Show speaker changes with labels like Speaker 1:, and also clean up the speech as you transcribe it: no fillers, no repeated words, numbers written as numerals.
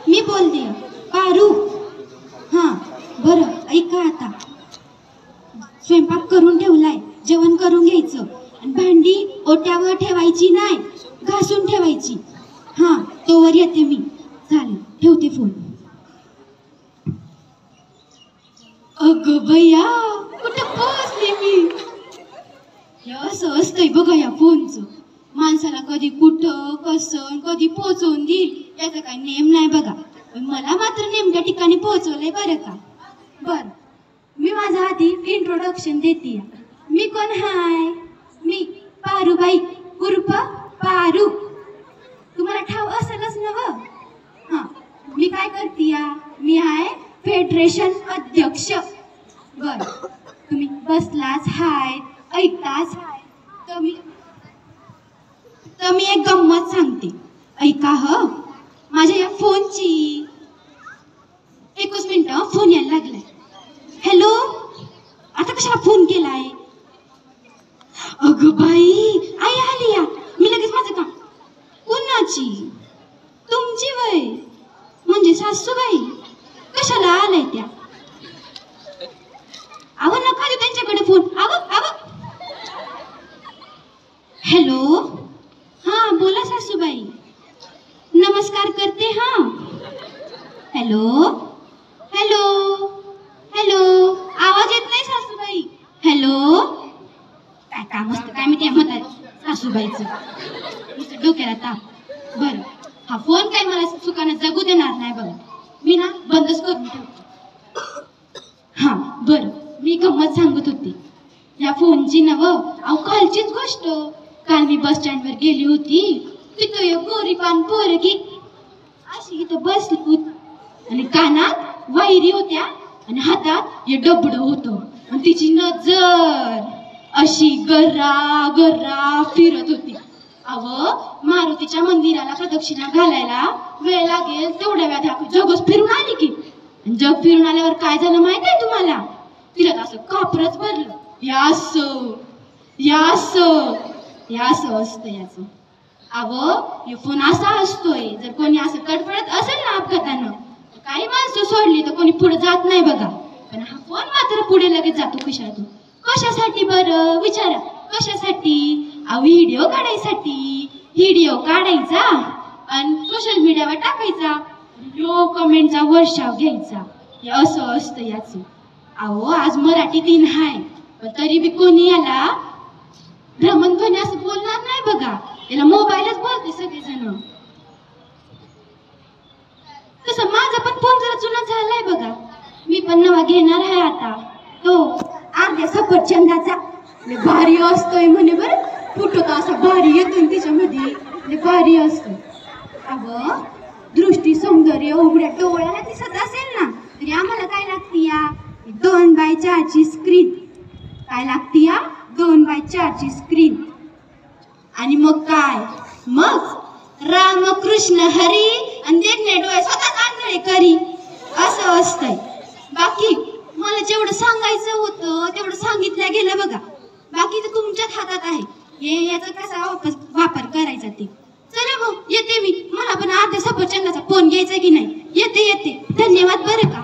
Speaker 1: मी बोलते पारू. हां बरं ऐका आता, स्वयंपाक करून ठेवलाय, जेवण करून घ्यायचं आणि भांडी ओट्यावर ठेवायची नाही, घासून ठेवायची. हां तोवर येते मी. चालेल, ठेवते फोन. अगं बया, कुठं पोहोचले मी. हे असं असतंय बघा या फोनचं. माणसाला कधी कुठं कसं कधी पोहोचवून देईल याचा काही नेम नाही बघा. पण मला मात्र नेमक्या ठिकाणी पोहोचवलंय बरं का. बर, मी माझ्या आधी इंट्रोडक्शन देते. मी कोण हाय? मी पारूबाई उर्फ पारू. तुम्हाला ठाव असेलच ना व. हां, मी काय करते? मी आहे फेडरेशन अध्यक्ष. बर, तुम्ही बसलाच हाय, ऐकताच हाय, तर मी एक गंमत सांगते, ऐका. माझ्या या फोनची. एकच मिनिट, फोन यायला लागलाय. हॅलो, आता कशाला फोन केलाय? अगं बाई, आई आली या. मी लगेच माझं काम. कुणाची? तुमची वय? म्हणजे सासूबाई? कशाला आलाय त्या? अहो नका देऊ त्यांच्याकडे फोन. अगं हॅलो, हा बोला सासूबाई. नमस्कार करते. हा हॅलो हॅलो हॅलो, आवाज येत नाही सासूबाई. हॅलो, काय काम असतं काय मी त्या म्हणतात सासूबाईचं, नुसतं डोक्याला ताप. बरं, हा फोन काय मला चुकानं जगू देणार नाही बघा. मी ना बंदच करून ठेवते. हा बरं, मी गंमत सांगत होते या फोनची नव. अहो कालचीच गोष्ट. काल मी बस स्टँडवर गेली होती. तिथं एक गोरीपान पोरगी अशी इथं बसली होती आणि कानात वायरी होत्या आणि हातात हे डबडं होतं आणि तिची नजर अशी गर्रा गर्रा फिरत होती. अहो मारुतीच्या मंदिराला प्रदक्षिणा घालायला वेळ लागेल तेवढ्या वेळात जगच फिरून आली की. जग फिरून आल्यावर काय झालं माहिती आहे तुम्हाला? तिला असं कापरच भरलं. असं असतं याचं. अहो हे फोन असा असतोय, जर कोणी असं तडफडत असेल ना अपघातानं, काही माणसं सोडली तर कोणी पुढे जात नाही बघा. पण हा फोन मात्र पुढे लगेच जातो खिशातून. कशासाठी बरं विचारा? कशासाठी? व्हिडिओ काढायसाठी. व्हिडिओ काढायचा आणि सोशल मीडियावर टाकायचा, लो कमेंटचा वर्षाव घ्यायचा. हे असं असतं याचं. अहो आज मराठी दिन हाय, पण तरी बी कोणी याला भ्रमणध्वनी असं बोलणार नाही बघा. याला मोबाईलच बोलते सगळेजण. तसं माझा पण फोन जरा जुना झालाय बघा. मी पण नवा घेणार आहे आता. तो अर्ध्या सफरचंदाचा. भारी असतोय म्हणे बरं. फोटो तर असा भारी येतो तिच्यामध्ये, भारी असतो. अगं दृष्टी सौंदर्य उघड्या डोळ्याला दिसत असेल ना, तरी आम्हाला काय लागती? 2x4 screen. काय लागती? 2x4 screen. आणि मग काय? मग रामकृष्ण हरी आणि देखणे डोळे स्वतःच आंधळे करी. असं असतंय. बाकी मला जेवढं सांगायचं होतं तेवढं सांगितलं गेलं बघा. बाकी तर तुमच्याच हातात आहे. हे याचा कसा वापर करायचा ते. चला मग येते मी. मला पण अर्ध्या सफरचंदाचा फोन घ्यायचा की नाही. येते. धन्यवाद बरं का.